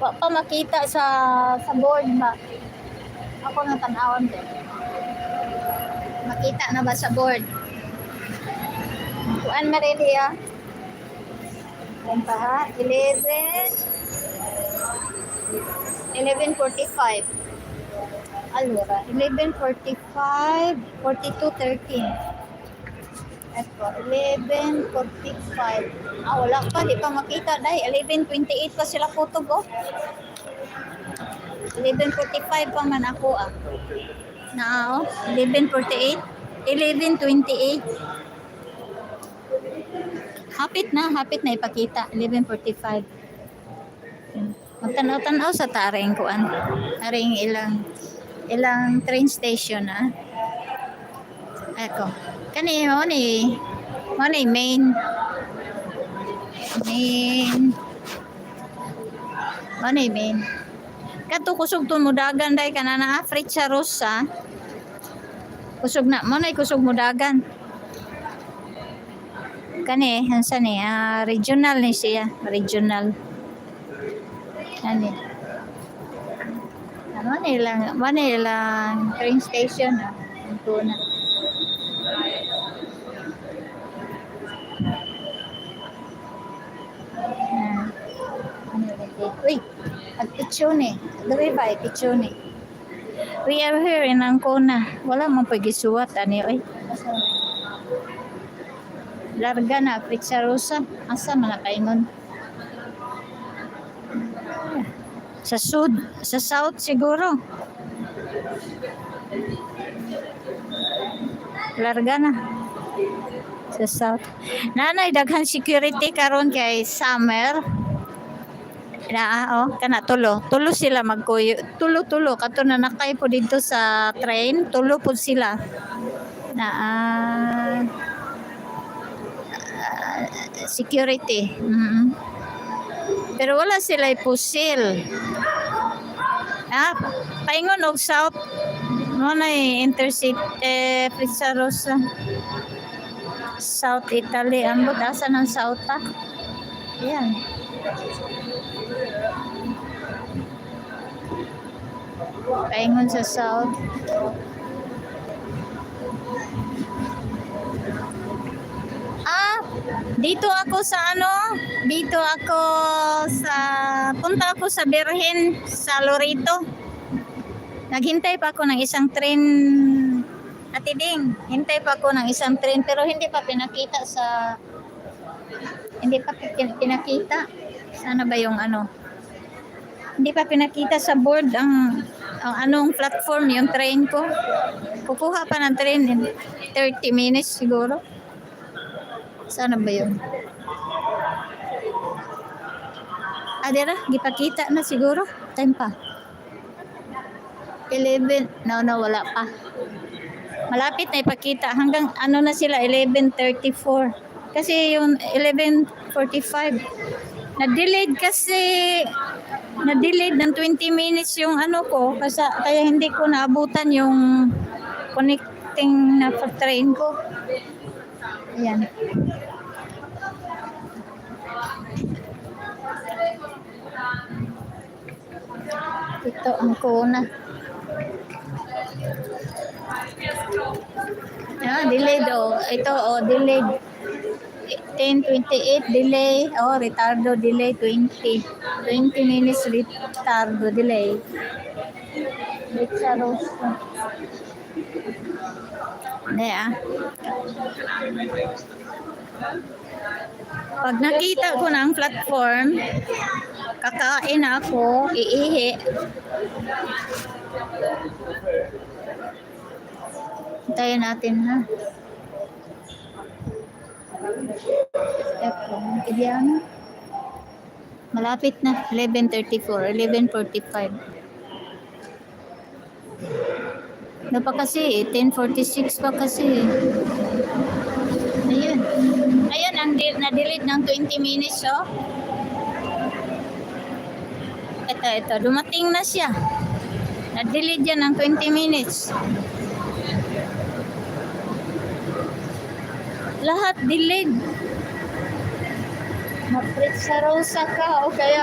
Wa pa makita sa board ba? Ako nang tanawon din. Makita na ba sa board? Kuan ma ready ah. Yan pa ha? 11:45. Alura, 11:45, 42:13. Ito, 11:45. Wala pa, di pa makita dahil 11:28 pa sila kutob oh. 11:45 pa man ako ah. Na oh, 11:48, 11:28. Hapit na ipakita, 11:45. Magtanaw-tanaw sa taring kuan. Taring ilang train station ah. Eko. Kani mo ni main. Kato kusog to mudagan dai kanana Fritza Rosa. Kusog na mo na kusog mudagan. Kani hansa ni regional ni siya, regional. Kani. Manilang train station ito na. Uy, at Pichone. Dere ba Pichone? We are here in Ancona. Wala man pagisuwat ani oy. Larga na Fritza Rosa. Asa man nakaingon? Sa south siguro. Larga na. Sa south. Nanay daghan security karon kay summer. Kana tulo sila magkuyo. Tulo kato na nakay po dito sa train, tulo po sila. Na security. Pero wala sila ipusil. Paingon og south mo na intercity Fritza Rosa. South Italy ambot asa ng south ta. Yan. Paingon sa south. Dito ako punta ako sa Birhen sa Loreto. Naghintay pa ako ng isang train. Atiding, hintay pa ako ng isang train pero hindi pa pinakita sana ba yung hindi pa pinakita sa board ang anong platform yung train ko. Kukuha pa ng train in 30 minutes siguro. Sana ba yun? Adira, gipakita na siguro. Time pa. 11. No, wala pa. Malapit na ipakita. Hanggang na sila, 11:34. Kasi yung 11:45. Na-delayed ng 20 minutes yung ko. Kaya hindi ko naabutan yung connecting na train ko. Ayan. Ito ang Ancona. Delayed Ito delayed. 10:28 delay. Retardo delay 20 minutes retardo delay. Fritza Rosa. Pag nakita ko ng platform, kakain ako, iihi. Hintayin natin ha. Malapit na, 11:34, 11:45. Pa kasi 10:46 pa kasi. Ayun ang na-delete ng 20 minutes Ito, dumating na siya. Na-delete yan ng 20 minutes. Lahat delayed. Ma-Fritza Rosa ka o kaya